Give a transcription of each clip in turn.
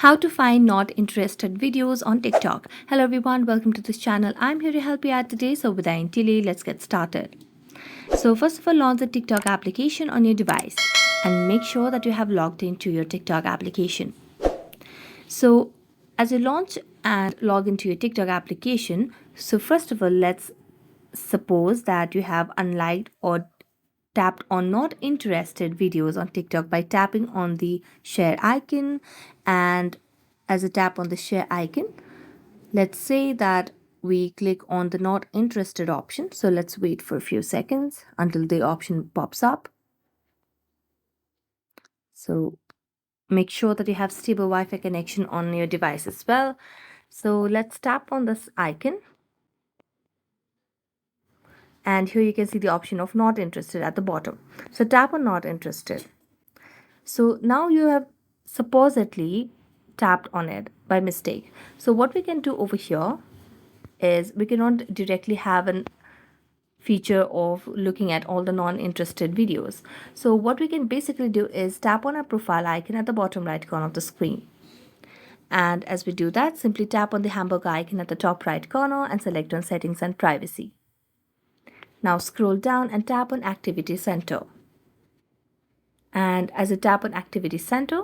How to find not interested videos on TikTok. Hello everyone, welcome to this channel. I'm here to help you out today. So without any delay, let's get started. So first of all, launch the TikTok application on your device and make sure that you have logged into your TikTok application. So as you launch and log into your TikTok application, so first of all, let's suppose that you have unliked or tapped on not interested videos on TikTok by tapping on the share icon. And as a tap on the share icon, let's say that we click on the not interested option. So let's wait for a few seconds until the option pops up. So make sure that you have stable Wi-Fi connection on your device as well. So let's tap on this icon. And here you can see the option of not interested at the bottom. So tap on not interested. So now you have supposedly tapped on it by mistake. So what we can do over here is we cannot directly have a feature of looking at all the non-interested videos. So what we can basically do is tap on our profile icon at the bottom right corner of the screen. And as we do that, simply tap on the hamburger icon at the top right corner and select on settings and privacy. Now scroll down and tap on Activity Center. And as you tap on Activity Center,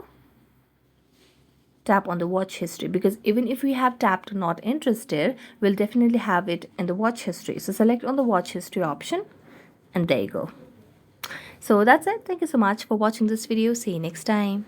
tap on the watch history, because even if we have tapped not interested, we'll definitely have it in the watch history. So select on the watch history option and there you go. So that's it. Thank you so much for watching this video. See you next time.